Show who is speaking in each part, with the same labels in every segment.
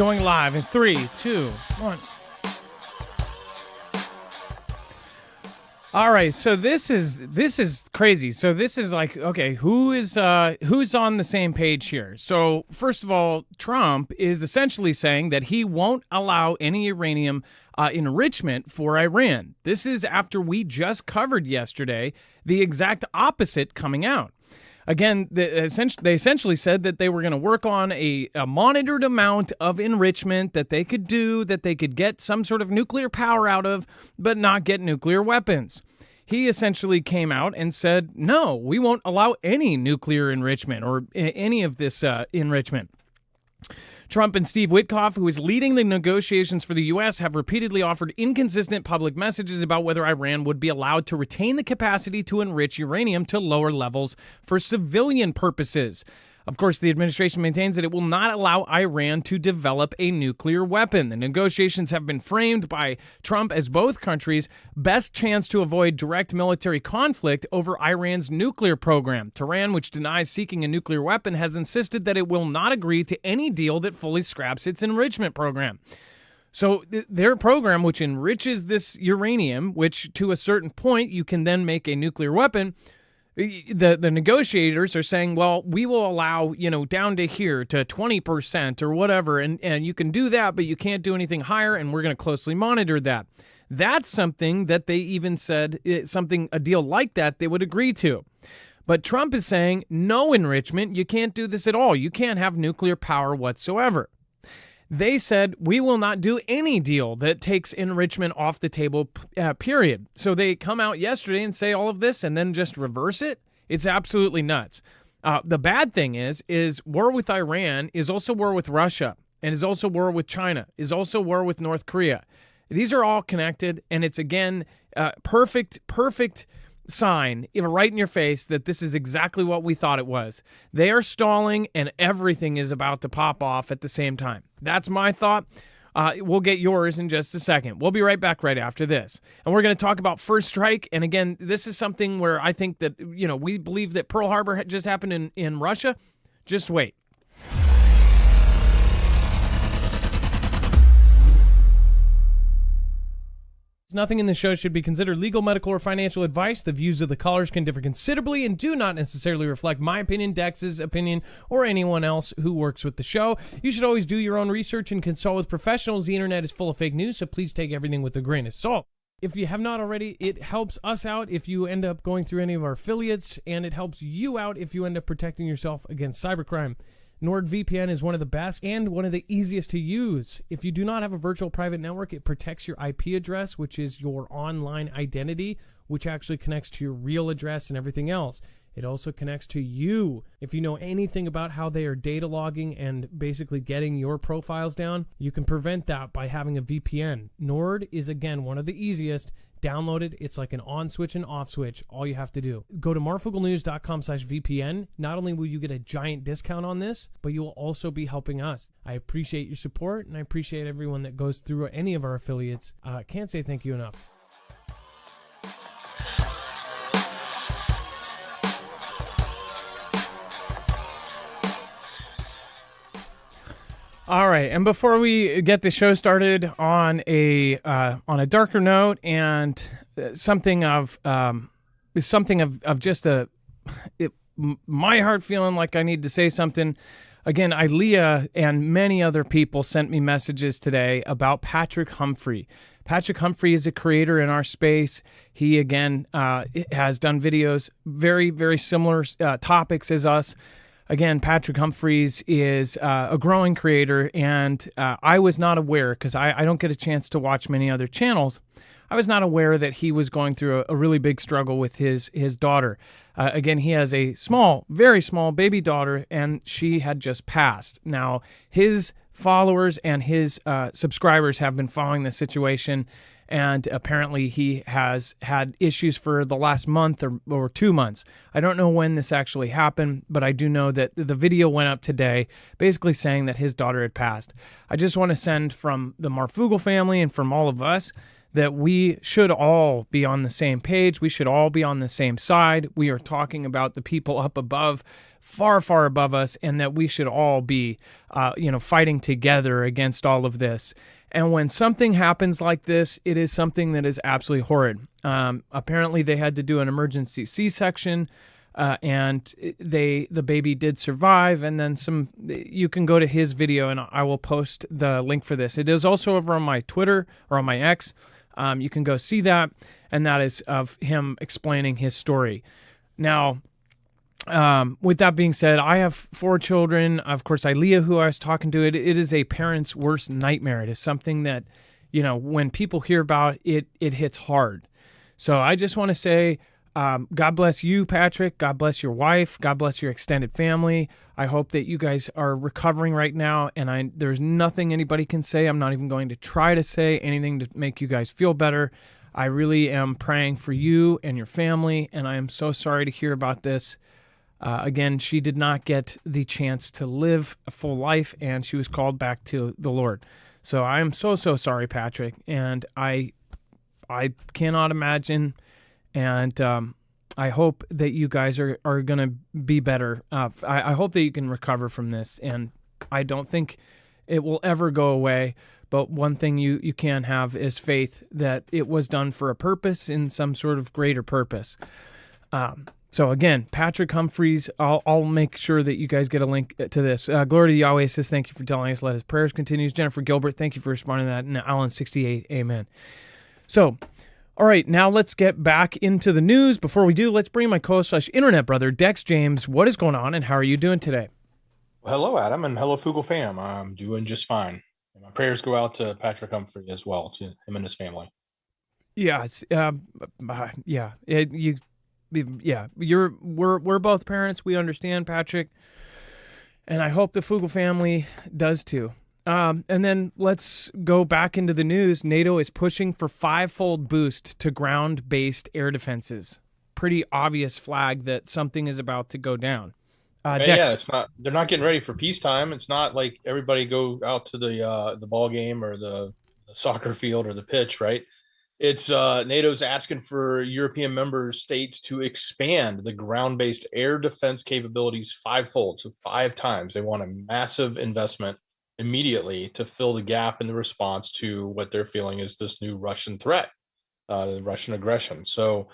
Speaker 1: Going live in 3, 2, 1. All right, so this is crazy. So this is like, okay, who's on the same page here? So first of all, Trump is essentially saying that he won't allow any uranium enrichment for Iran. This is after we just covered yesterday the exact opposite coming out. Again, they essentially said that they were going to work on a monitored amount of enrichment that they could do, that they could get some sort of nuclear power out of, but not get nuclear weapons. He essentially came out and said, no, we won't allow any nuclear enrichment or any of this enrichment. Trump and Steve Witkoff, who is leading the negotiations for the U.S., have repeatedly offered inconsistent public messages about whether Iran would be allowed to retain the capacity to enrich uranium to lower levels for civilian purposes. Of course, the administration maintains that it will not allow Iran to develop a nuclear weapon. The negotiations have been framed by Trump as both countries' best chance to avoid direct military conflict over Iran's nuclear program. Tehran, which denies seeking a nuclear weapon, has insisted that it will not agree to any deal that fully scraps its enrichment program. So their program, which enriches this uranium, which to a certain point you can then make a nuclear weapon, the negotiators are saying, well, we will allow, down to here to 20% or whatever. And you can do that, but you can't do anything higher. And we're going to closely monitor that. That's something that they even said a deal like that they would agree to. But Trump is saying no enrichment. You can't do this at all. You can't have nuclear power whatsoever. They said, we will not do any deal that takes enrichment off the table, period. So they come out yesterday and say all of this and then just reverse it. It's absolutely nuts. The bad thing is war with Iran is also war with Russia, and is also war with China, is also war with North Korea. These are all connected, and it's, again, perfect sign, even right in your face, that this is exactly what we thought it was. They are stalling, and everything is about to pop off at the same time. That's my thought. We'll get yours in just a second. We'll be right back right after this. And we're going to talk about First Strike. And again, this is something where I think that, we believe that Pearl Harbor had just happened in Russia. Just wait. Nothing in the show should be considered legal, medical, or financial advice. The views of the callers can differ considerably and do not necessarily reflect my opinion, Dex's opinion, or anyone else who works with the show. You should always do your own research and consult with professionals. The internet is full of fake news, so please take everything with a grain of salt. If you have not already, it helps us out if you end up going through any of our affiliates, and it helps you out if you end up protecting yourself against cybercrime. NordVPN is one of the best and one of the easiest to use. If you do not have a virtual private network, it protects your IP address, which is your online identity, which actually connects to your real address and everything else. It also connects to you. If you know anything about how they are data logging and basically getting your profiles down, you can prevent that by having a VPN. Nord is, again, one of the easiest. Download it. It's like an on switch and off switch. All you have to do. Go to marfooglenews.com/VPN. Not only will you get a giant discount on this, but you will also be helping us. I appreciate your support, and I appreciate everyone that goes through any of our affiliates. Can't say thank you enough. All right, and before we get the show started on a darker note and something of just my heart feeling like I need to say something. Again, Ilea and many other people sent me messages today about Patrick Humphrey. Patrick Humphrey is a creator in our space. He, again, has done videos, very, very similar topics as us. Again, Patrick Humphreys is a growing creator, and I was not aware, because I don't get a chance to watch many other channels, I was not aware that he was going through a really big struggle with his daughter. Again, he has a small, very small baby daughter, and she had just passed. Now, his followers and his subscribers have been following the situation, and apparently he has had issues for the last month or 2 months. I don't know when this actually happened, but I do know that the video went up today basically saying that his daughter had passed. I just want to send from the Marfoogle family and from all of us that we should all be on the same page. We should all be on the same side. We are talking about the people up above, far, far above us, and that we should all be, fighting together against all of this. And when something happens like this, it is something that is absolutely horrid. Apparently, they had to do an emergency C-section, and the baby did survive. And then you can go to his video, and I will post the link for this. It is also over on my Twitter or on my X. You can go see that, and that is of him explaining his story. Now, with that being said, I have 4 children. Of course, Ilea, who I was talking to, it is a parent's worst nightmare. It is something that, when people hear about it, it hits hard. So I just want to say, God bless you, Patrick. God bless your wife. God bless your extended family. I hope that you guys are recovering right now, and there's nothing anybody can say. I'm not even going to try to say anything to make you guys feel better. I really am praying for you and your family, and I am so sorry to hear about this. Again, she did not get the chance to live a full life, and she was called back to the Lord. So I am so, so sorry, Patrick, and I cannot imagine, and I hope that you guys are going to be better. I hope that you can recover from this, and I don't think it will ever go away, but one thing you can have is faith that it was done for a purpose, in some sort of greater purpose. So again, Patrick Humphreys, I'll make sure that you guys get a link to this. Glory to Yahweh says, thank you for telling us. Let his prayers continue. Jennifer Gilbert, thank you for responding to that. And Alan 68, amen. So, all right, now let's get back into the news. Before we do, let's bring my co-internet brother, Dex James. What is going on, and how are you doing today?
Speaker 2: Well, hello, Adam, and hello, Fugel fam. I'm doing just fine. And my prayers go out to Patrick Humphrey as well, to him and his family.
Speaker 1: Yeah, we're both parents. We understand, Patrick, and I hope the Fugel family does too. And then let's go back into the news. NATO is pushing for 5-fold boost to ground-based air defenses. Pretty obvious flag that something is about to go down.
Speaker 2: It's not. They're not getting ready for peacetime. It's not like everybody go out to the ball game or the soccer field or the pitch, right? It's NATO's asking for European member states to expand the ground-based air defense capabilities 5-fold, so 5 times. They want a massive investment immediately to fill the gap in the response to what they're feeling is this new Russian threat, Russian aggression. So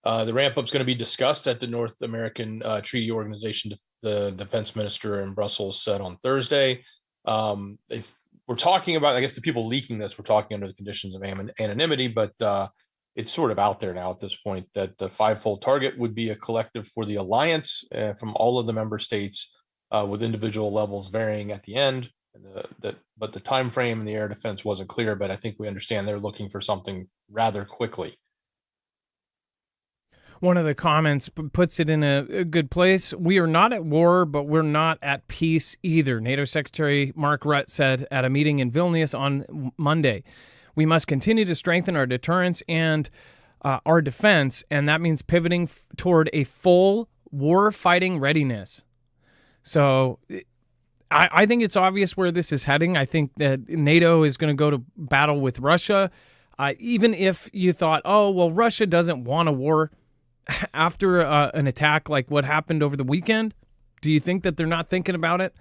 Speaker 2: the ramp up is going to be discussed at the North American Treaty Organization. The defense minister in Brussels said on Thursday. We're talking about, I guess the people leaking this were talking under the conditions of anonymity, but it's sort of out there now at this point that the 5-fold target would be a collective for the alliance from all of the member states with individual levels varying at the end. But the time frame in the air defense wasn't clear, but I think we understand they're looking for something rather quickly.
Speaker 1: One of the comments puts it in a good place. We are not at war, but we're not at peace either. NATO Secretary Mark Rutte said at a meeting in Vilnius on Monday, we must continue to strengthen our deterrence and our defense, and that means pivoting toward a full war-fighting readiness. So I think it's obvious where this is heading. I think that NATO is going to go to battle with Russia. Even if you thought, oh, well, Russia doesn't want a war after an attack like what happened over the weekend, do you think that they're not thinking about it?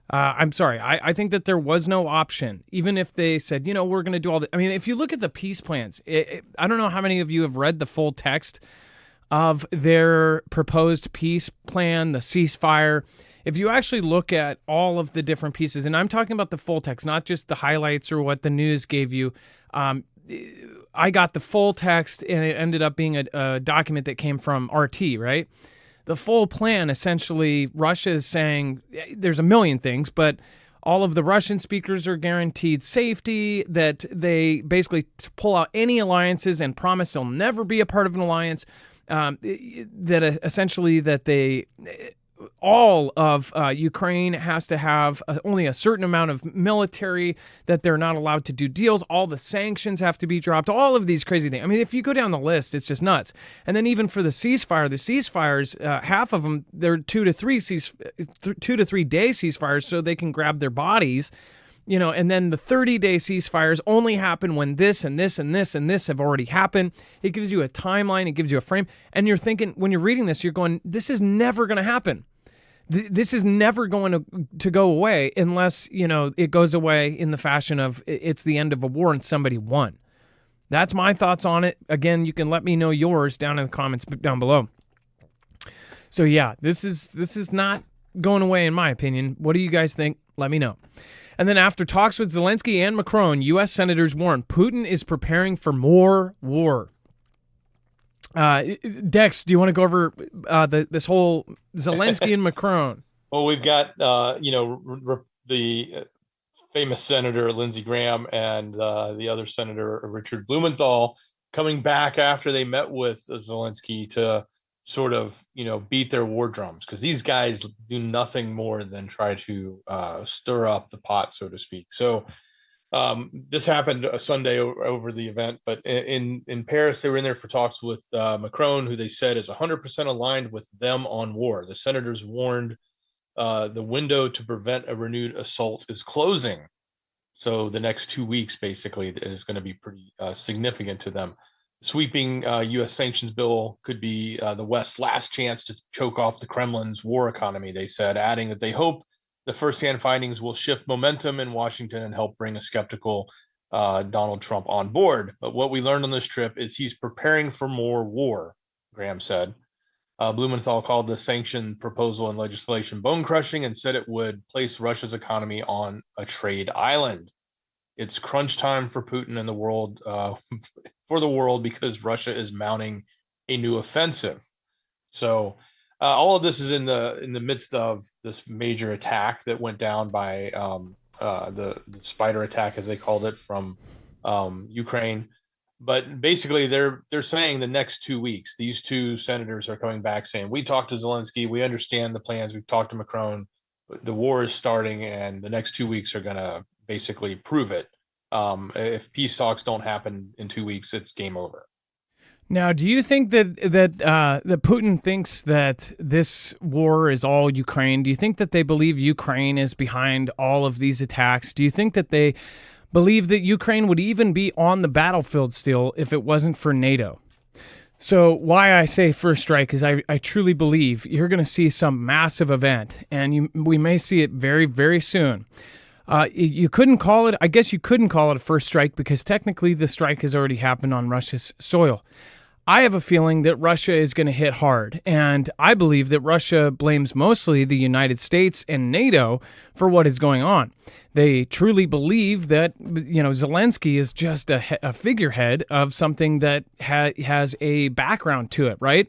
Speaker 1: I'm sorry. I think that there was no option, even if they said, we're going to do all that. I mean, if you look at the peace plans, I don't know how many of you have read the full text of their proposed peace plan, the ceasefire. If you actually look at all of the different pieces, and I'm talking about the full text, not just the highlights or what the news gave you, I got the full text, and it ended up being a document that came from RT, right? The full plan, essentially, Russia is saying there's a million things, but all of the Russian speakers are guaranteed safety, that they basically pull out any alliances and promise they'll never be a part of an alliance, that essentially that they... all of Ukraine has to have only a certain amount of military, that they're not allowed to do deals. All the sanctions have to be dropped. All of these crazy things. I mean, if you go down the list, it's just nuts. And then even for the ceasefires, half of them, they're 2 to 3 day ceasefires, so they can grab their bodies, and then the 30-day ceasefires only happen when this and this and this and this have already happened. It gives you a timeline. It gives you a frame. And you're thinking, when you're reading this, you're going, this is never going to happen. This is never going to go away unless, it goes away in the fashion of it's the end of a war and somebody won. That's my thoughts on it. Again, you can let me know yours down in the comments down below. So yeah, this is not going away in my opinion. What do you guys think? Let me know. And then after talks with Zalinsky and Macron, U.S. senators warn Putin is preparing for more war. Dex, do you want to go over this whole Zalinsky and Macron?
Speaker 2: Well, we've got the famous Senator Lindsey Graham and the other Senator Richard Blumenthal coming back after they met with Zalinsky to sort of beat their war drums, because these guys do nothing more than try to stir up the pot, so to speak. So this happened a Sunday over the event, but in Paris, they were in there for talks with Macron, who they said is 100% aligned with them on war. The senators warned the window to prevent a renewed assault is closing. So the next 2 weeks, basically, is going to be pretty significant to them. Sweeping U.S. sanctions bill could be the West's last chance to choke off the Kremlin's war economy, they said, adding that they hope the firsthand findings will shift momentum in Washington and help bring a skeptical Donald Trump on board. But what we learned on this trip is he's preparing for more war, Graham said. Blumenthal called the sanction proposal and legislation bone-crushing and said it would place Russia's economy on a trade island. It's crunch time for Putin and the world, because Russia is mounting a new offensive. So all of this is in the midst of this major attack that went down by the spider attack, as they called it, from Ukraine. But basically, they're saying the next 2 weeks, these two senators are coming back saying, we talked to Zalinsky, we understand the plans, we've talked to Macron, the war is starting, and the next 2 weeks are going to basically prove it. If peace talks don't happen in 2 weeks, it's game over.
Speaker 1: Now, do you think that Putin thinks that this war is all Ukraine? Do you think that they believe Ukraine is behind all of these attacks? Do you think that they believe that Ukraine would even be on the battlefield still if it wasn't for NATO? So why I say first strike is I truly believe you're going to see some massive event, and we may see it very, very soon. You couldn't call it, I guess you couldn't call it a first strike because technically the strike has already happened on Russia's soil. I have a feeling that Russia is going to hit hard, and I believe that Russia blames mostly the United States and NATO for what is going on. They truly believe that, Zalinsky is just a figurehead of something that has a background to it, right?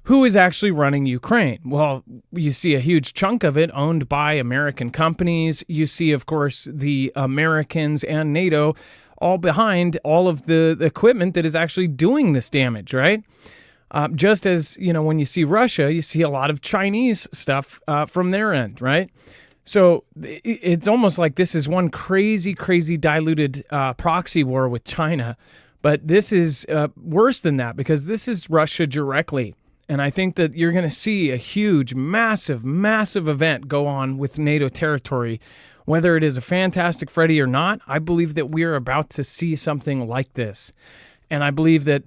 Speaker 1: Who is actually running Ukraine? Well, you see a huge chunk of it owned by American companies. You see, of course, the Americans and NATO all behind all of the equipment that is actually doing this damage, right? Just as, when you see Russia, you see a lot of Chinese stuff from their end, right? So it's almost like this is one crazy, crazy diluted proxy war with China. But this is worse than that because this is Russia directly. And I think that you're going to see a huge, massive, massive event go on with NATO territory. Whether it is a Fantastic Freddy or not, I believe that we are about to see something like this. And I believe that,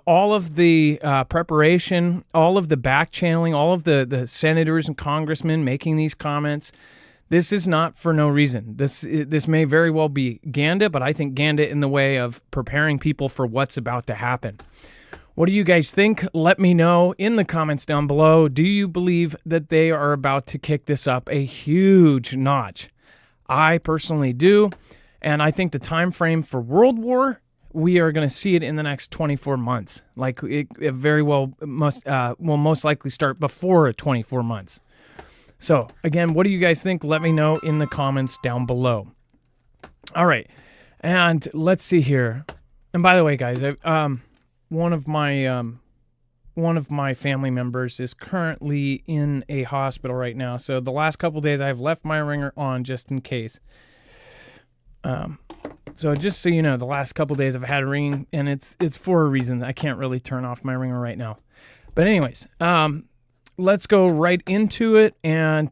Speaker 1: all of the preparation, all of the back channeling, all of the senators and congressmen making these comments, this is not for no reason. This may very well be Ganda, but I think Ganda in the way of preparing people for what's about to happen. What do you guys think? Let me know in the comments down below. Do you believe that they are about to kick this up a huge notch? I personally do, and I think the time frame for World War, we are going to see it in the next 24 months. Like it very well will most likely start before 24 months. So again, what do you guys think? Let me know in the comments down below. All right, and let's see here. And by the way, guys, one of my family members is currently in a hospital right now. So the last couple of days I've left my ringer on just in case. So just so you know, the last couple of days I've had a ringing, and it's for a reason. I can't really turn off my ringer right now. But anyways, let's go right into it. And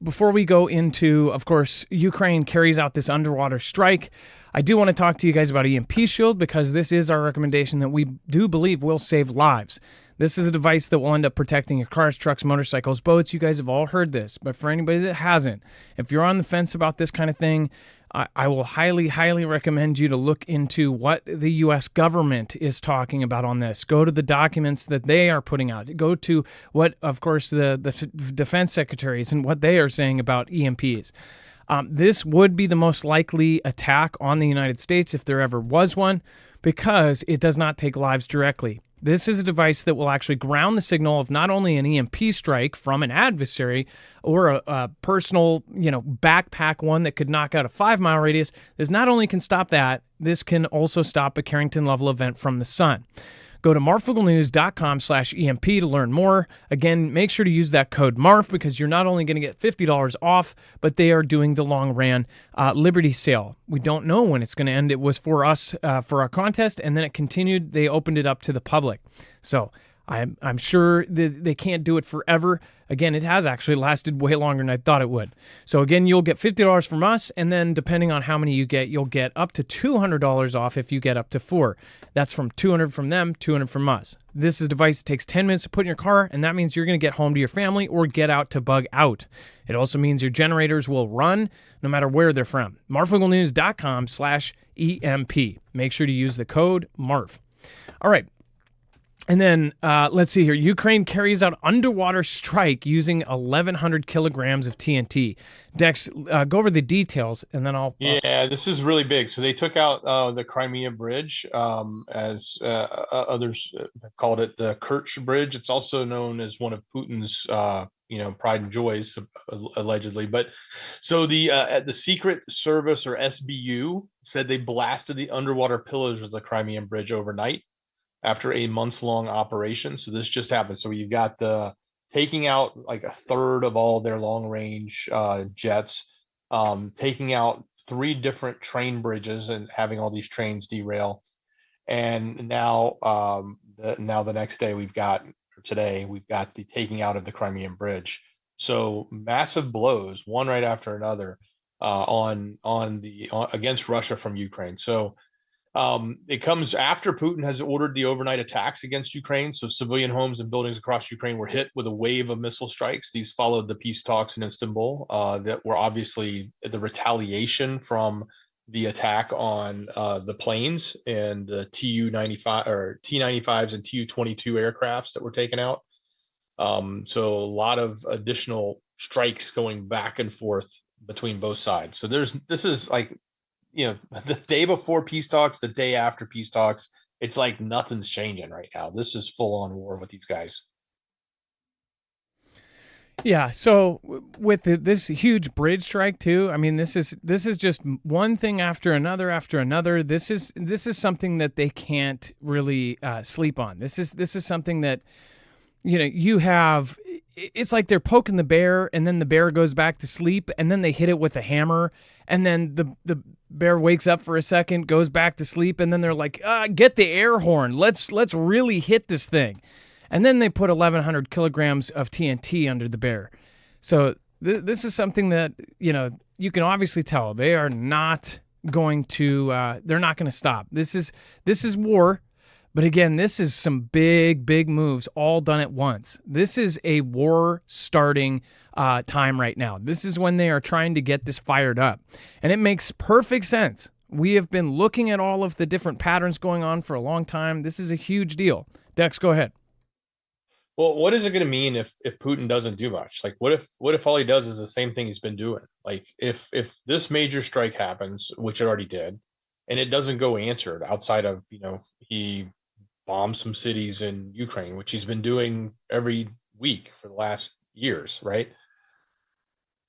Speaker 1: before we go into, of course, Ukraine carries out this underwater strike, I do want to talk to you guys about EMP Shield, because this is our recommendation that we do believe will save lives. This is a device that will end up protecting your cars, trucks, motorcycles, boats. You guys have all heard this, but for anybody that hasn't, if you're on the fence about this kind of thing, I will highly, highly recommend you to look into what the U.S. government is talking about on this. Go to the documents that they are putting out. Go to what, of course, the defense secretaries and what they are saying about EMPs. This would be the most likely attack on the United States if there ever was one, because it does not take lives directly. This is a device that will actually ground the signal of not only an EMP strike from an adversary or a personal, backpack one that could knock out a 5-mile radius. This not only can stop that, this can also stop a Carrington-level event from the sun. Go to marfooglenews.com/EMP to learn more. Again, make sure to use that code MARF, because you're not only going to get $50 off, but they are doing the long-ran Liberty sale. We don't know when it's going to end. It was for us, for our contest, and then it continued. They opened it up to the public. So I'm sure that they can't do it forever. Again, it has actually lasted way longer than I thought it would. So again, you'll get $50 from us, and then depending on how many you get, you'll get up to $200 off if you get up to 4. That's from $200 from them, $200 from us. This is a device that takes 10 minutes to put in your car, and that means you're going to get home to your family or get out to bug out. It also means your generators will run no matter where they're from. marfooglenews.com/EMP. Make sure to use the code MARF. All right. And then let's see here. Ukraine carries out underwater strike using 1,100 kilograms of TNT. Dex, go over the details, and then I'll...
Speaker 2: Yeah, this is really big. So they took out the Crimea Bridge, as others have called it, the Kerch Bridge. It's also known as one of Putin's, pride and joys, allegedly. But so the Secret Service, or SBU, said they blasted the underwater pillars of the Crimean Bridge overnight after a months-long operation. So this just happened. So you've got the taking out like a third of all their long-range jets, taking out 3 different train bridges and having all these trains derail. And now, the next day today we've got the taking out of the Crimean Bridge. So massive blows, one right after another, against Russia from Ukraine. So it comes after Putin has ordered the overnight attacks against Ukraine. So civilian homes and buildings across Ukraine were hit with a wave of missile strikes. These followed the peace talks in Istanbul that were obviously the retaliation from the attack on the planes and the Tu-95 or T-95s and Tu-22 aircrafts that were taken out. So a lot of additional strikes going back and forth between both sides. So this is like, the day before peace talks, the day after peace talks, it's like nothing's changing right now. This is full on war with these guys.
Speaker 1: Yeah. So with this huge bridge strike too, I mean, this is just one thing after another after another. This is something that they can't really sleep on. This is something that, you have. It's like they're poking the bear, and then the bear goes back to sleep, and then they hit it with a hammer, and then the bear wakes up for a second, goes back to sleep, and then they're like, get the air horn. Let's really hit this thing. And then they put 1,100 kilograms of TNT under the bear. So this is something that, you can obviously tell they are not going to, they're not going to stop. This is war. But again, this is some big, big moves all done at once. This is a war starting time right now. This is when they are trying to get this fired up. And it makes perfect sense. We have been looking at all of the different patterns going on for a long time. This is a huge deal. Dex, go ahead.
Speaker 2: Well, what is it going to mean if Putin doesn't do much? Like, what if all he does is the same thing he's been doing? Like, if this major strike happens, which it already did, and it doesn't go answered outside of, he bomb some cities in Ukraine, which he's been doing every week for the last years, right?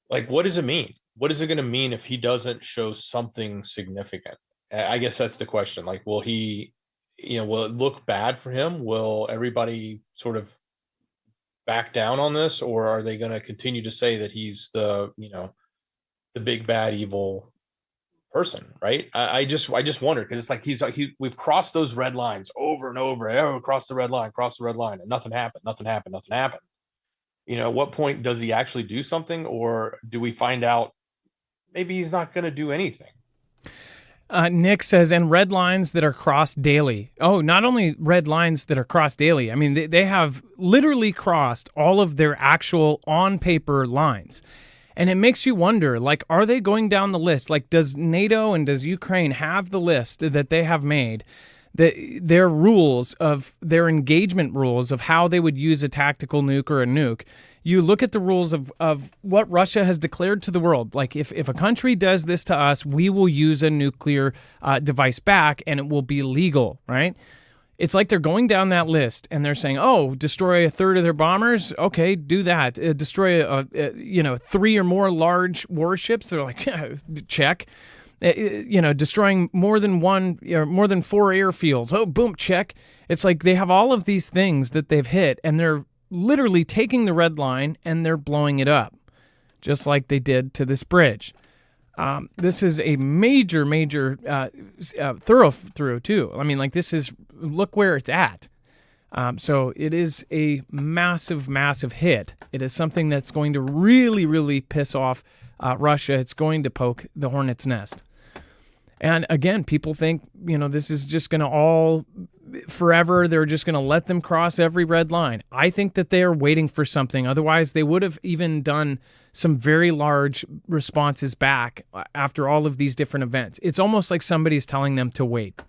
Speaker 2: Like, what does it mean? What is it going to mean if he doesn't show something significant? I guess that's the question. Like, will he, will it look bad for him? Will everybody sort of back down on this, or are they going to continue to say that he's the big bad evil person, right? I just wonder, because it's like we've crossed those red lines over and over. Cross the red line, and nothing happened. At what point does he actually do something, or do we find out maybe he's not going to do anything?
Speaker 1: Nick says, and red lines that are crossed daily. Oh, not only red lines that are crossed daily. I mean, they have literally crossed all of their actual on-paper lines. And it makes you wonder, like, are they going down the list? Like, does NATO and does Ukraine have the list that they have made, their rules of their engagement rules of how they would use a tactical nuke or a nuke? You look at the rules of what Russia has declared to the world. Like, if a country does this to us, we will use a nuclear device back, and it will be legal, right? It's like they're going down that list, and they're saying, oh, destroy a third of their bombers? Okay, do that. Destroy, 3 or more large warships? They're like, yeah, check. Destroying more than 4 airfields. Oh, boom, check. It's like they have all of these things that they've hit, and they're literally taking the red line and they're blowing it up, just like they did to this bridge. This is a major through too. I mean, like, look where it's at. So it is a massive hit. It is something that's going to really, really piss off Russia. It's going to poke the hornet's nest. And again, people think, this is just going to all forever. They're just going to let them cross every red line. I think that they are waiting for something. Otherwise, they would have even done some very large responses back after all of these different events. It's almost like somebody's telling them to wait.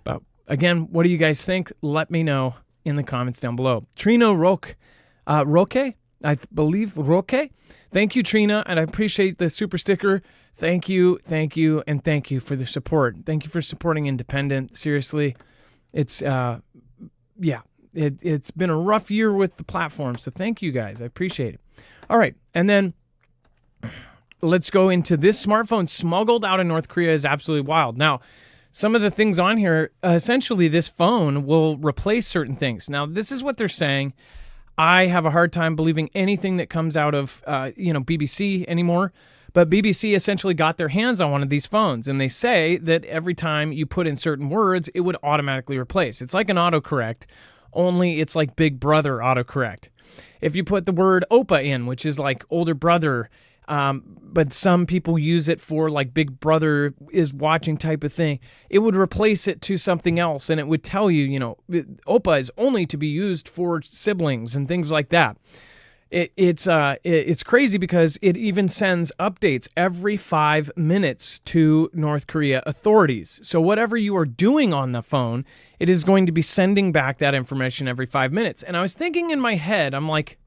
Speaker 1: But again, what do you guys think? Let me know in the comments down below. Trina Roque, I believe Roque. Thank you, Trina, and I appreciate the super sticker. Thank you, and thank you for the support. Thank you for supporting independent. Seriously, it's it's been a rough year with the platform, so thank you guys. I appreciate it. All right, and then let's go into this smartphone smuggled out of North Korea is absolutely wild. Now, some of the things on here, essentially this phone will replace certain things. Now, this is what they're saying. I have a hard time believing anything that comes out of BBC anymore. But BBC essentially got their hands on one of these phones, and they say that every time you put in certain words, it would automatically replace. It's like an autocorrect, only it's like Big Brother autocorrect. If you put the word Oppa in, which is like older brother, but some people use it for like Big Brother is watching type of thing, it would replace it to something else, and it would tell you, Oppa is only to be used for siblings and things like that. It's crazy because it even sends updates every 5 minutes to North Korea authorities. So whatever you are doing on the phone, it is going to be sending back that information every 5 minutes. And I was thinking in my head, I'm like,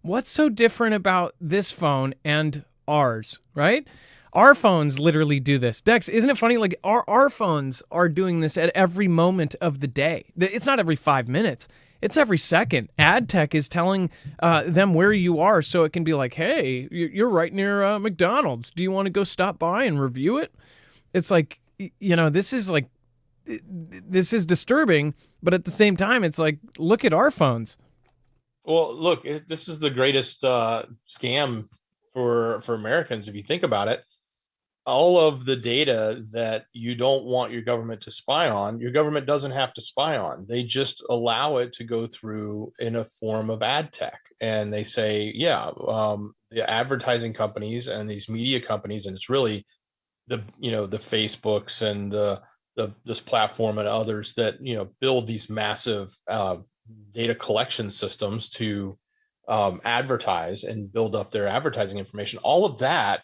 Speaker 1: what's so different about this phone and ours, right? Our phones literally do this. Dex, isn't it funny? Like our phones are doing this at every moment of the day. It's not every 5 minutes. It's every second. Ad tech is telling them where you are, so it can be like, hey, you're right near McDonald's. Do you want to go stop by and review it? It's like, this is disturbing, but at the same time, it's like, look at our phones.
Speaker 2: Well, look, this is the greatest scam for Americans, if you think about it. All of the data that you don't want your government to spy on, your government doesn't have to spy on. They just allow it to go through in a form of ad tech. And they say, the advertising companies and these media companies, and it's really the Facebooks and this platform and others that, build these massive data collection systems to advertise and build up their advertising information. All of that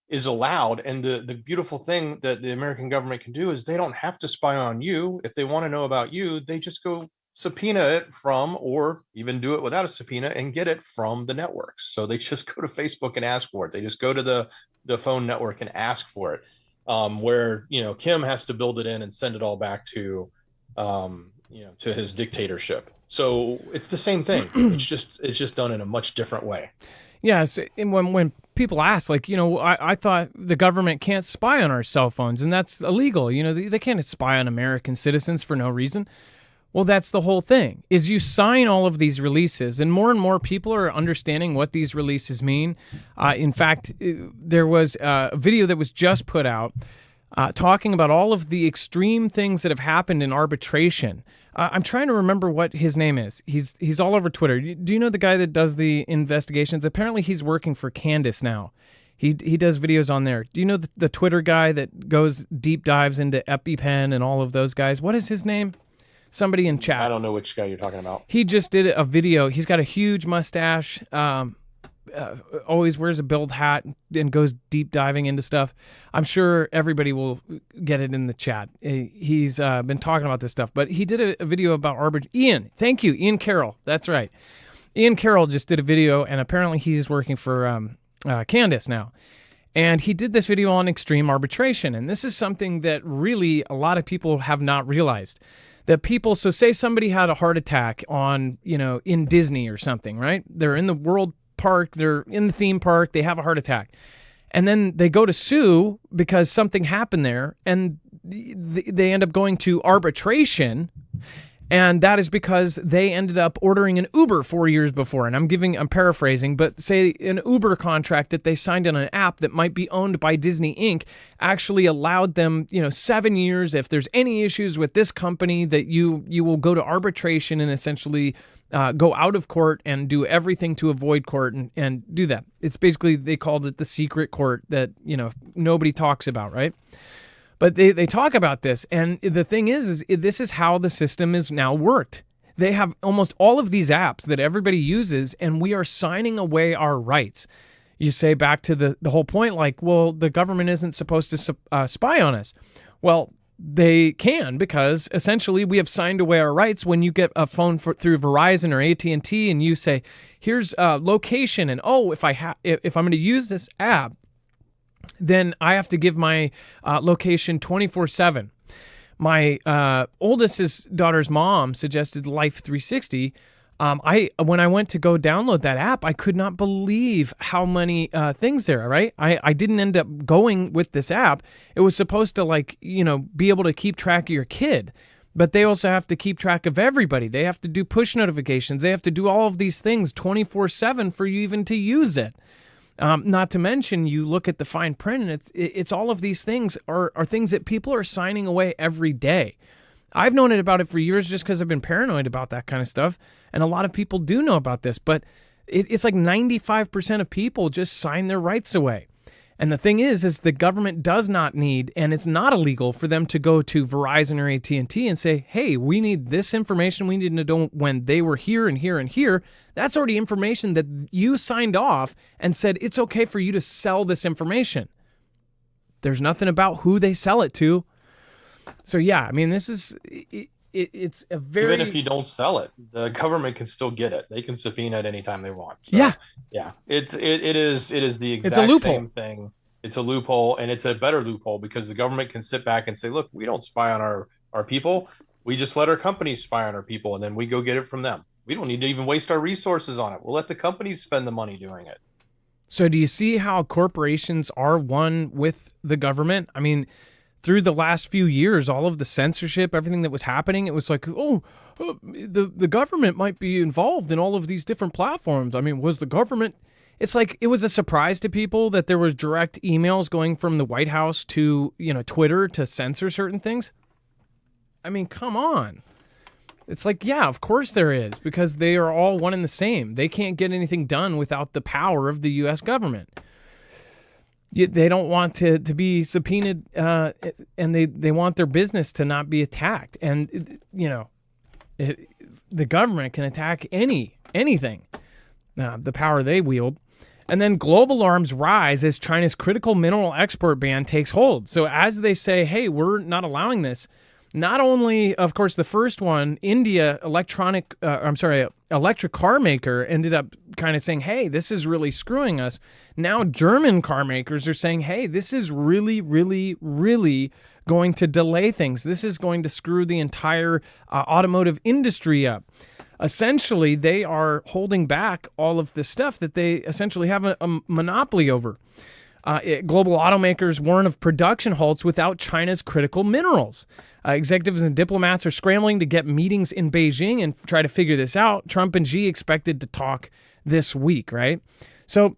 Speaker 2: is allowed. And the beautiful thing that the American government can do is they don't have to spy on you. If they want to know about you, they just go subpoena it from, or even do it without a subpoena and get it from the networks. So they just go to Facebook and ask for it. They just go to the phone network and ask for it. Where, Kim has to build it in and send it all back to his dictatorship. So it's the same thing. It's just done in a much different way.
Speaker 1: Yes, and when people ask, like, I thought the government can't spy on our cell phones, and that's illegal. They can't spy on American citizens for no reason. Well, that's the whole thing, is you sign all of these releases, and more people are understanding what these releases mean. In fact, there was a video that was just put out talking about all of the extreme things that have happened in arbitration. I'm trying to remember what his name is. He's all over Twitter. Do you know the guy that does the investigations? Apparently he's working for Candace now. He does videos on there. Do you know the Twitter guy that goes deep dives into EpiPen and all of those guys? What is his name? Somebody in chat.
Speaker 2: I don't know which guy you're talking about.
Speaker 1: He just did a video. He's got a huge mustache. Always wears a billed hat and goes deep diving into stuff. I'm sure everybody will get it in the chat. He's been talking about this stuff, but he did a video about Arbitrage. Ian, thank you. Ian Carroll. That's right. Ian Carroll just did a video, and apparently he's working for Candace now. And he did this video on extreme arbitration. And this is something that really a lot of people have not realized. That people, so say somebody had a heart attack on, in Disney or something, right? They're in the world park, they're in the theme park, they have a heart attack. And then they go to sue because something happened there, and they end up going to arbitration. And that is because they ended up ordering an Uber 4 years before. And I'm paraphrasing, but say an Uber contract that they signed on an app that might be owned by Disney Inc. actually allowed them, 7 years. If there's any issues with this company, that you will go to arbitration and essentially go out of court and do everything to avoid court and do that. It's basically, they called it the secret court that, nobody talks about, right? But they talk about this, and the thing is this is how the system is now worked. They have almost all of these apps that everybody uses, and we are signing away our rights. You say back to the whole point, like, well, the government isn't supposed to spy on us. Well, they can, because essentially we have signed away our rights. When you get a phone through Verizon or AT&T and you say, here's location, and if I'm going to use this app, then I have to give my location 24/7. My oldest daughter's mom suggested Life 360. When I went to go download that app, I could not believe how many things there are, right? I didn't end up going with this app. It was supposed to be able to keep track of your kid, but they also have to keep track of everybody. They have to do push notifications. They have to do all of these things 24/7 for you even to use it. Not to mention, you look at the fine print, and it's all of these things are things that people are signing away every day. I've known about it for years just because I've been paranoid about that kind of stuff, and a lot of people do know about this, but it's like 95% of people just sign their rights away. And the thing is the government does not need, and it's not illegal for them to go to Verizon or AT&T and say, hey, we need this information. We need to know when they were here and here and here. That's already information that you signed off and said it's okay for you to sell this information. There's nothing about who they sell it to. So, yeah, I mean, this is... It's a very...
Speaker 2: Even if you don't sell it, the government can still get it. They can subpoena it anytime they want. So,
Speaker 1: yeah.
Speaker 2: It is the exact same thing. It's a loophole, and it's a better loophole because the government can sit back and say, look, we don't spy on our people. We just let our companies spy on our people, and then we go get it from them. We don't need to even waste our resources on it. We'll let the companies spend the money doing it.
Speaker 1: So do you see how corporations are one with the government? I mean, through the last few years, all of the censorship, everything that was happening, it was like, the government might be involved in all of these different platforms. I mean, was the government... It's like it was a surprise to people that there was direct emails going from the White House to, Twitter to censor certain things. I mean, come on. It's like, yeah, of course there is, because they are all one and the same. They can't get anything done without the power of the U.S. government. They don't want to be subpoenaed, and they want their business to not be attacked. And, the government can attack anything, the power they wield. And then global alarms rise as China's critical mineral export ban takes hold. So as they say, hey, we're not allowing this, not only, of course, the first one, India electric car maker ended up kind of saying, hey, this is really screwing us. Now German car makers are saying, hey, this is really, really, really going to delay things. This is going to screw the entire automotive industry up. Essentially, they are holding back all of this stuff that they essentially have a monopoly over. Global automakers warn of production halts without China's critical minerals. Executives and diplomats are scrambling to get meetings in Beijing and try to figure this out. Trump and Xi expected to talk this week, right? So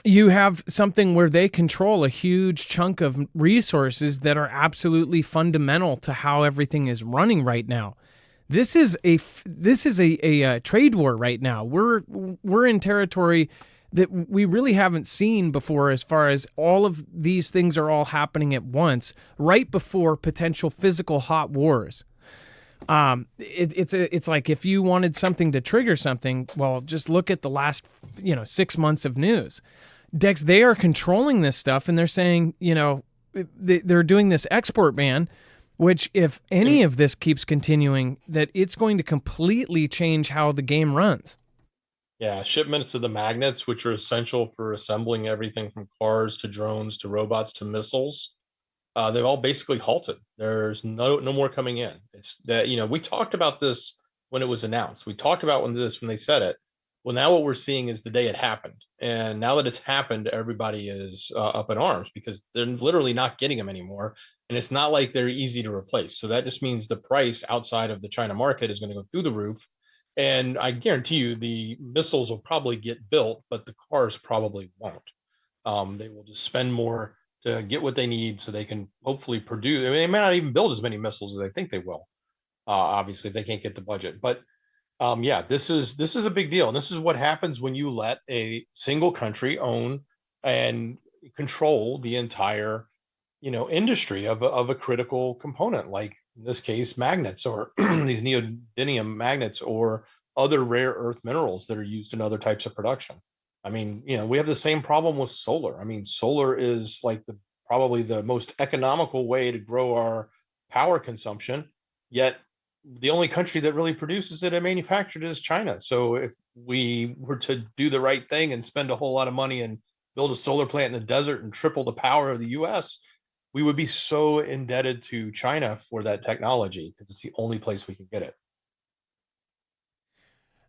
Speaker 1: you have something where they control a huge chunk of resources that are absolutely fundamental to how everything is running right now. This is a trade war right now. We're in territory that we really haven't seen before, as far as all of these things are all happening at once, right before potential physical hot wars. It's like if you wanted something to trigger something, well, just look at the last 6 months of news. Dex, they are controlling this stuff, and they're saying they're doing this export ban, which if any of this keeps continuing, that it's going to completely change how the game runs.
Speaker 2: Yeah, shipments of the magnets, which are essential for assembling everything from cars to drones to robots to missiles, they've all basically halted. There's no more coming in. It's that we talked about this when it was announced. We talked about when they said it. Well, now what we're seeing is the day it happened, and now that it's happened, everybody is up in arms because they're literally not getting them anymore, and it's not like they're easy to replace. So that just means the price outside of the China market is going to go through the roof. And I guarantee you the missiles will probably get built, but the cars probably won't. They will just spend more to get what they need so they can hopefully produce. I mean, they may not even build as many missiles as they think they will, obviously, if they can't get the budget. But yeah, this is a big deal. And this is what happens when you let a single country own and control the entire, industry of a critical component, like in this case, magnets or these neodymium magnets or other rare earth minerals that are used in other types of production. I mean, we have the same problem with solar. I mean, solar is like probably the most economical way to grow our power consumption, yet the only country that really produces it and manufactures it is China. So if we were to do the right thing and spend a whole lot of money and build a solar plant in the desert and triple the power of the US, we would be so indebted to China for that technology because it's the only place we can get it.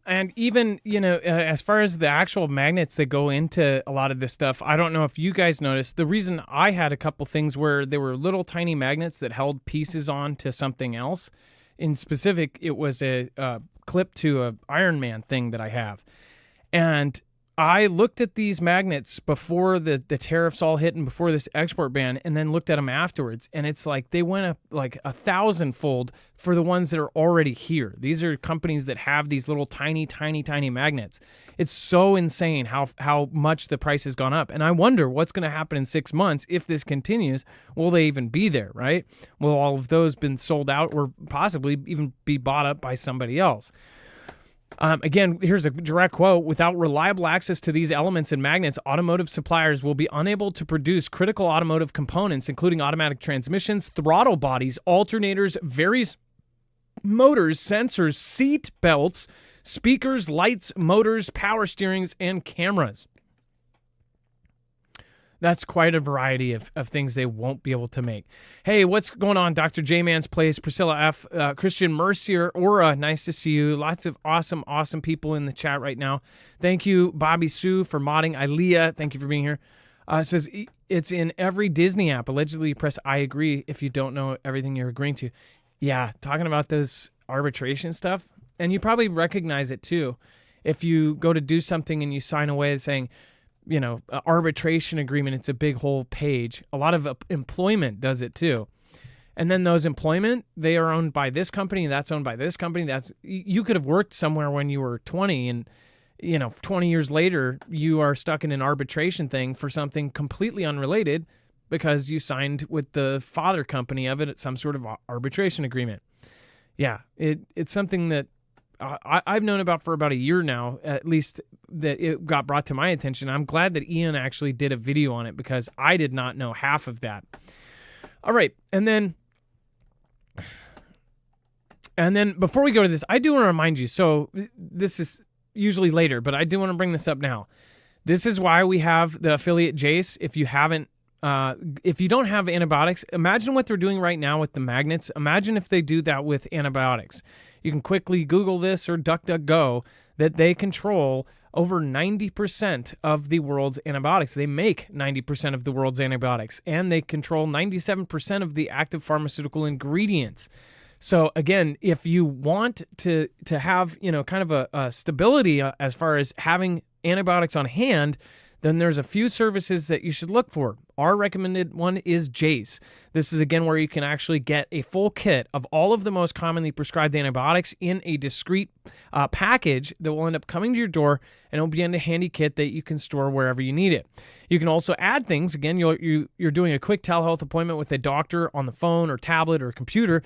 Speaker 1: And even, as far as the actual magnets that go into a lot of this stuff, I don't know if you guys noticed, the reason I had a couple things where there were little tiny magnets that held pieces on to something else. In specific, it was a clip to a Iron Man thing that I have. And I looked at these magnets before the tariffs all hit and before this export ban, and then looked at them afterwards. And it's like they went up like 1,000-fold for the ones that are already here. These are companies that have these little tiny, tiny, tiny magnets. It's so insane how much the price has gone up. And I wonder what's going to happen in 6 months if this continues. Will they even be there, right? Will all of those been sold out or possibly even be bought up by somebody else? Again, here's a direct quote. Without reliable access to these elements and magnets, automotive suppliers will be unable to produce critical automotive components, including automatic transmissions, throttle bodies, alternators, various motors, sensors, seat belts, speakers, lights, motors, power steerings, and cameras. That's quite a variety of things they won't be able to make. Hey, what's going on? Dr. J-Man's Place, Priscilla F., Christian Mercier, Aura, nice to see you. Lots of awesome, awesome people in the chat right now. Thank you, Bobby Sue, for modding. Ilea, thank you for being here. Says, it's in every Disney app. Allegedly, press I agree if you don't know everything you're agreeing to. Yeah, talking about those arbitration stuff. And you probably recognize it, too. If you go to do something and you sign away saying, arbitration agreement, it's a big whole page. A lot of employment does it too. And then those employment, they are owned by this company, that's owned by this company. You could have worked somewhere when you were 20 and 20 years later, you are stuck in an arbitration thing for something completely unrelated because you signed with the father company of it some sort of arbitration agreement. Yeah, it's something that I've known about for about a year now, at least, that it got brought to my attention. I'm glad that Ian actually did a video on it because I did not know half of that. All right, and then before we go to this, I do want to remind you, so this is usually later, but I do want to bring this up now. This is why we have the affiliate Jace. If you don't have antibiotics, imagine what they're doing right now with the magnets. Imagine if they do that with antibiotics. You can quickly Google this or DuckDuckGo that they control over 90% of the world's antibiotics. They make 90% of the world's antibiotics, and they control 97% of the active pharmaceutical ingredients. So again, if you want to have kind of a stability as far as having antibiotics on hand, then there's a few services that you should look for. Our recommended one is Jace. This is, again, where you can actually get a full kit of all of the most commonly prescribed antibiotics in a discrete package that will end up coming to your door, and it'll be in a handy kit that you can store wherever you need it. You can also add things. Again, you're doing a quick telehealth appointment with a doctor on the phone or tablet or computer,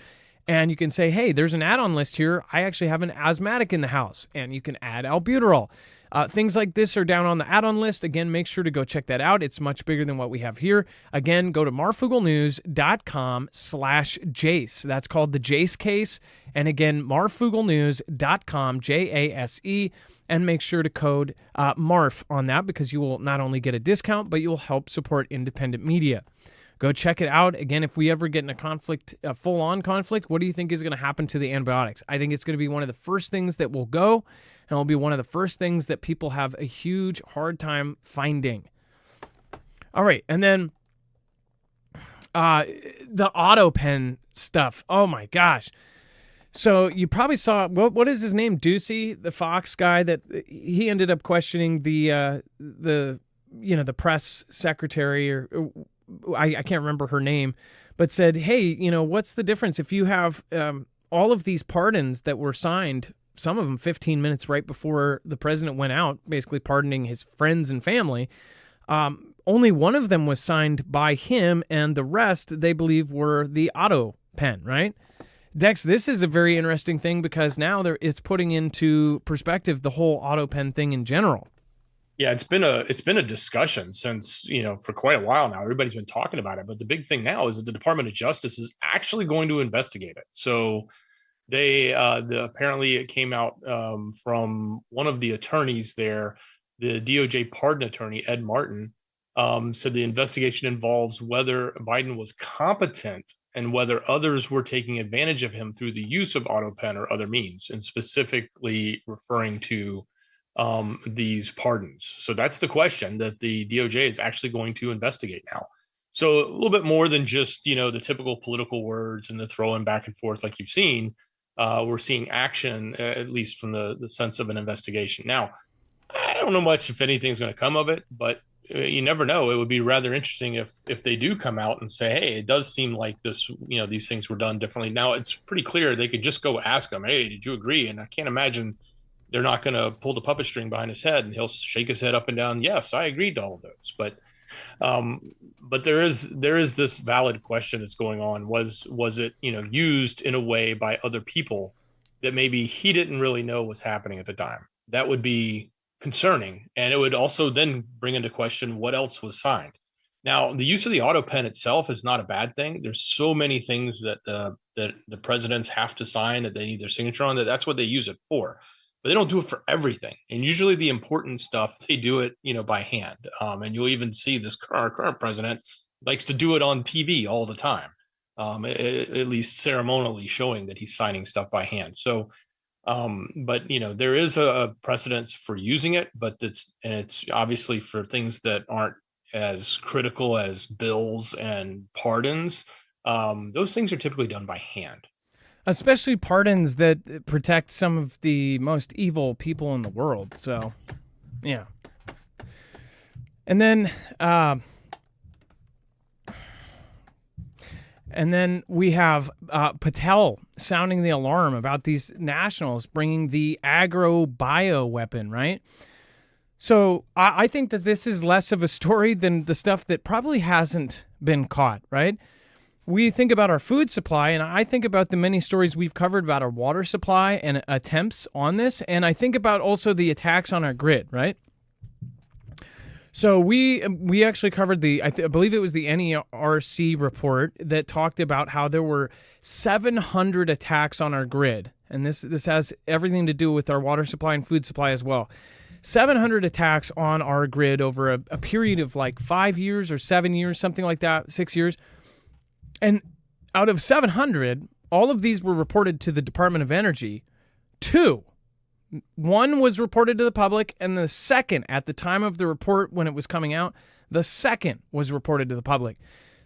Speaker 1: and you can say, hey, there's an add-on list here. I actually have an asthmatic in the house, and you can add albuterol. Things like this are down on the add-on list. Again, make sure to go check that out. It's much bigger than what we have here. Again, go to marfooglenews.com/Jace. That's called the Jace case. And again, marfooglenews.com, JASE, and make sure to code MARF on that, because you will not only get a discount, but you will help support independent media. Go check it out. Again, if we ever get in a conflict, a full-on conflict, what do you think is going to happen to the antibiotics? I think it's going to be one of the first things that will go, and it'll be one of the first things that people have a huge hard time finding. All right, and then the auto pen stuff. Oh my gosh. So you probably saw, what is his name? Ducey, the Fox guy, that he ended up questioning the press secretary, or I can't remember her name, but said, hey, what's the difference if you have all of these pardons that were signed, some of them 15 minutes right before the president went out, basically pardoning his friends and family. Only one of them was signed by him, and the rest they believe were the auto pen, right? Dex, this is a very interesting thing, because now it's putting into perspective the whole auto pen thing in general.
Speaker 2: Yeah, it's been a discussion since, for quite a while now. Everybody's been talking about it, but the big thing now is that the Department of Justice is actually going to investigate it. So they apparently it came out from one of the attorneys there, the DOJ pardon attorney Ed Martin, said the investigation involves whether Biden was competent and whether others were taking advantage of him through the use of auto pen or other means, and specifically referring to these pardons. So that's the question that the DOJ is actually going to investigate now. So a little bit more than just, the typical political words and the throwing back and forth like you've seen. We're seeing action, at least from the sense of an investigation. Now, I don't know much if anything's going to come of it, but you never know. It would be rather interesting if they do come out and say, hey, it does seem like this, these things were done differently. Now, it's pretty clear they could just go ask him, hey, did you agree? And I can't imagine they're not going to pull the puppet string behind his head and he'll shake his head up and down. Yes, I agreed to all of those. But there is this valid question that's going on. Was it, used in a way by other people that maybe he didn't really know was happening at the time? That would be concerning. And it would also then bring into question what else was signed. Now, the use of the auto pen itself is not a bad thing. There's so many things that the presidents have to sign that they need their signature on, that's what they use it for. But they don't do it for everything. And usually the important stuff, they do it, by hand. And you'll even see this current president likes to do it on TV all the time, at least ceremonially showing that he's signing stuff by hand. So, but there is a precedence for using it, but it's obviously for things that aren't as critical as bills and pardons. Those things are typically done by hand.
Speaker 1: Especially pardons that protect some of the most evil people in the world. So, yeah. And then we have Patel sounding the alarm about these nationals bringing the agro-bio weapon, right? So I think that this is less of a story than the stuff that probably hasn't been caught, right? We think about our food supply, and I think about the many stories we've covered about our water supply and attempts on this, and I think about also the attacks on our grid, right? So we actually covered I believe it was the NERC report that talked about how there were 700 attacks on our grid, and this has everything to do with our water supply and food supply as well. 700 attacks on our grid over a period of like 5 years or 7 years, something like that, 6 years. And out of 700, all of these were reported to the Department of Energy. 2. One was reported to the public, and the second, at the time of the report when it was coming out, the second was reported to the public.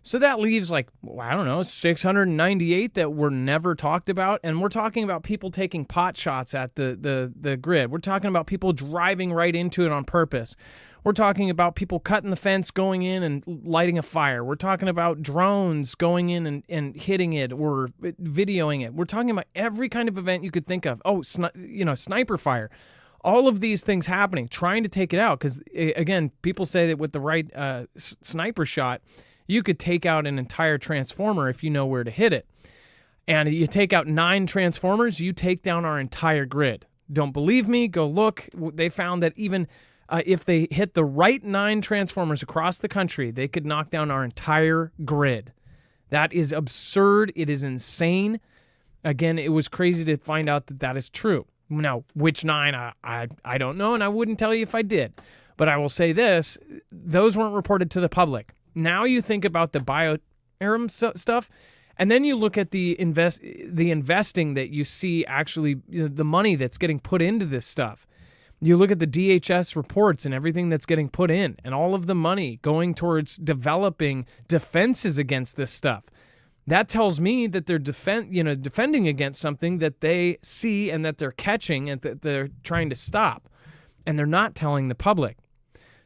Speaker 1: So that leaves I don't know, 698 that were never talked about. And we're talking about people taking pot shots at the grid. We're talking about people driving right into it on purpose. We're talking about people cutting the fence, going in and lighting a fire. We're talking about drones going in and hitting it or videoing it. We're talking about every kind of event you could think of. Oh, sniper fire. All of these things happening, trying to take it out. Because, again, people say that with the right sniper shot, you could take out an entire transformer if you know where to hit it. And you take out 9 transformers, you take down our entire grid. Don't believe me? Go look. They found that even if they hit the right 9 transformers across the country, they could knock down our entire grid. That is absurd. It is insane. Again, it was crazy to find out that that is true. Now, which 9, I don't know, and I wouldn't tell you if I did. But I will say this, those weren't reported to the public. Now you think about the bioarum stuff, and then you look at the investing that you see actually, the money that's getting put into this stuff. You look at the DHS reports and everything that's getting put in, and all of the money going towards developing defenses against this stuff. That tells me that they're defending against something that they see and that they're catching and that they're trying to stop, and they're not telling the public.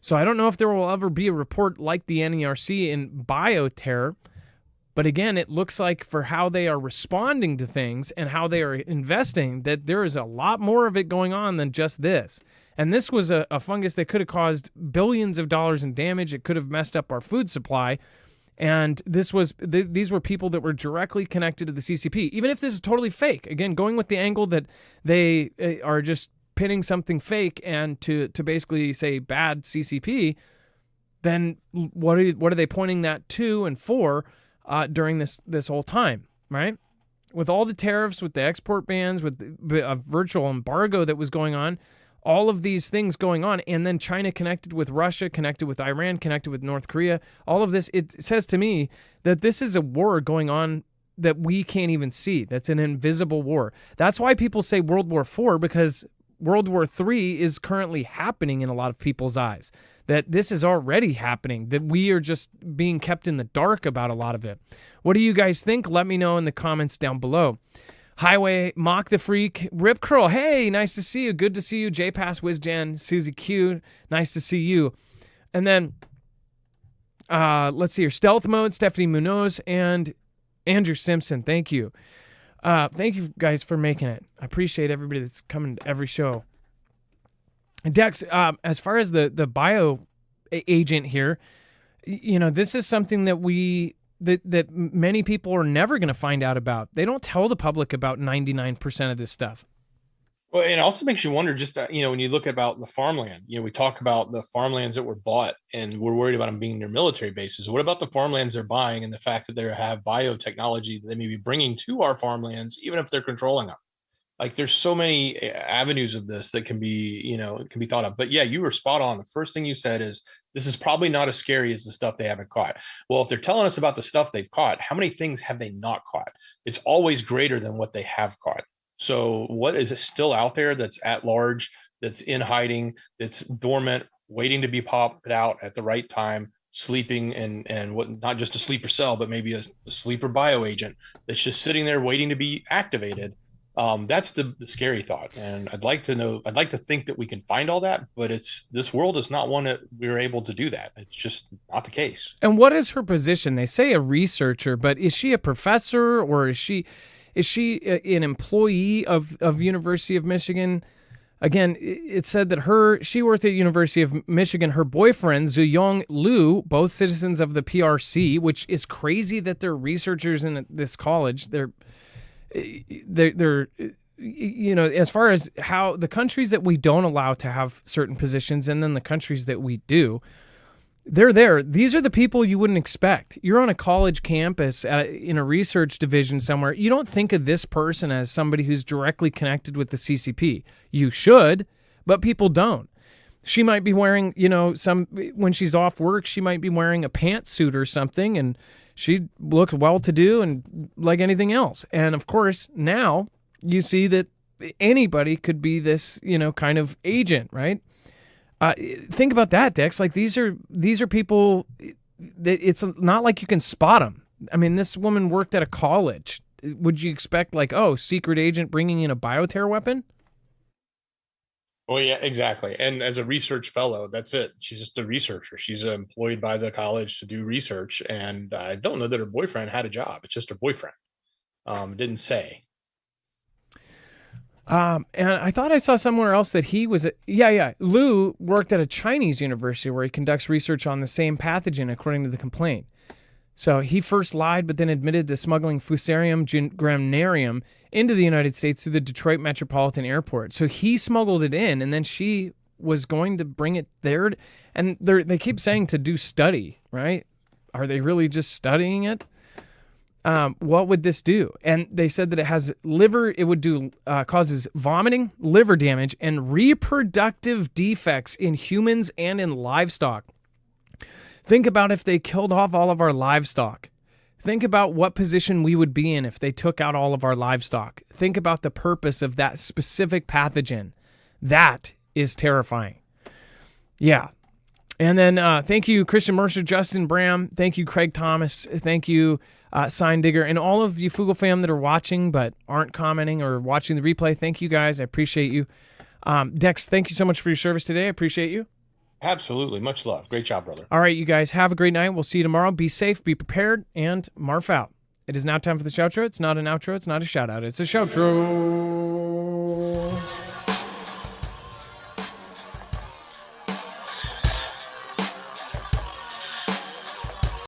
Speaker 1: So I don't know if there will ever be a report like the NERC in bioterror, but again, it looks like for how they are responding to things and how they are investing, that there is a lot more of it going on than just this. And this was a fungus that could have caused billions of dollars in damage. It could have messed up our food supply. And these were people that were directly connected to the CCP. Even if this is totally fake, again, going with the angle that they are just pitting something fake and to basically say bad CCP, then what are they pointing that to and for during this whole time, right? With all the tariffs, with the export bans, with a virtual embargo that was going on, all of these things going on, and then China connected with Russia, connected with Iran, connected with North Korea, all of this, it says to me that this is a war going on that we can't even see. That's an invisible war. That's why people say World War IV, because World War III is currently happening in a lot of people's eyes, that this is already happening, that we are just being kept in the dark about a lot of it. What do you guys think? Let me know in the comments down below. Highway, Mock the Freak, Rip Curl, hey, nice to see you. Good to see you. J-Pass, WizJan, Susie Q, nice to see you. And then, let's see here, Stealth Mode, Stephanie Munoz, and Andrew Simpson, thank you. Thank you guys for making it. I appreciate everybody that's coming to every show. And Dex, as far as the bio agent here, this is something that that many people are never going to find out about. They don't tell the public about 99% of this stuff.
Speaker 2: Well, it also makes you wonder just, when you look about the farmland, we talk about the farmlands that were bought and we're worried about them being near military bases. What about the farmlands they're buying and the fact that they have biotechnology that they may be bringing to our farmlands, even if they're controlling them? Like there's so many avenues of this that can be thought of. But yeah, you were spot on. The first thing you said is this is probably not as scary as the stuff they haven't caught. Well, if they're telling us about the stuff they've caught, how many things have they not caught? It's always greater than what they have caught. So what is still out there that's at large, that's in hiding, that's dormant, waiting to be popped out at the right time, sleeping and what, not just a sleeper cell, but maybe a sleeper bioagent that's just sitting there waiting to be activated. That's the scary thought. And I'd like to think that we can find all that, but this world is not one that we're able to do that. It's just not the case.
Speaker 1: And what is her position? They say a researcher, but is she a professor or is she an employee of University of Michigan? Again, it said that she worked at University of Michigan. Her boyfriend, Zuyong Liu, both citizens of the PRC, which is crazy that they're researchers in this college. They're as far as how the countries that we don't allow to have certain positions and then the countries that we do, they're there. These are the people you wouldn't expect. You're on a college campus in a research division somewhere. You don't think of this person as somebody who's directly connected with the CCP. You should, but people don't. She might be wearing, when she's off work, she might be wearing a pantsuit or something, and she looked well-to-do and like anything else. And of course, now you see that anybody could be this, kind of agent, right? Think about that, Dex. Like these are people it's not like you can spot them. I mean, this woman worked at a college. Would you expect like, oh, secret agent bringing in a bioterror weapon?
Speaker 2: Well, yeah, exactly. And as a research fellow, that's it. She's just a researcher. She's employed by the college to do research. And I don't know that her boyfriend had a job. It's just her boyfriend. It didn't say.
Speaker 1: And I thought I saw somewhere else that he was, Lou worked at a Chinese university where he conducts research on the same pathogen, according to the complaint. So he first lied, but then admitted to smuggling Fusarium graminearum into the United States through the Detroit Metropolitan Airport. So he smuggled it in, and then she was going to bring it there. And they keep saying to do study, right? Are they really just studying it? What would this do? And they said that it has liver, it would do, causes vomiting, liver damage, and reproductive defects in humans and in livestock. Think about if they killed off all of our livestock. Think about what position we would be in if they took out all of our livestock. Think about the purpose of that specific pathogen. That is terrifying. Yeah. And then thank you, Christian Mercer, Justin Bram. Thank you, Craig Thomas. Thank you, Sign Digger. And all of you Fugel fam that are watching but aren't commenting or watching the replay, thank you guys. I appreciate you. Dex, thank you so much for your service today. I appreciate you.
Speaker 2: Absolutely. Much love. Great job, brother.
Speaker 1: All right, you guys, have a great night. We'll see you tomorrow. Be safe, be prepared, and Marf out. It is now time for the shoutro. It's not an outro. It's not a shout out. It's a shoutro.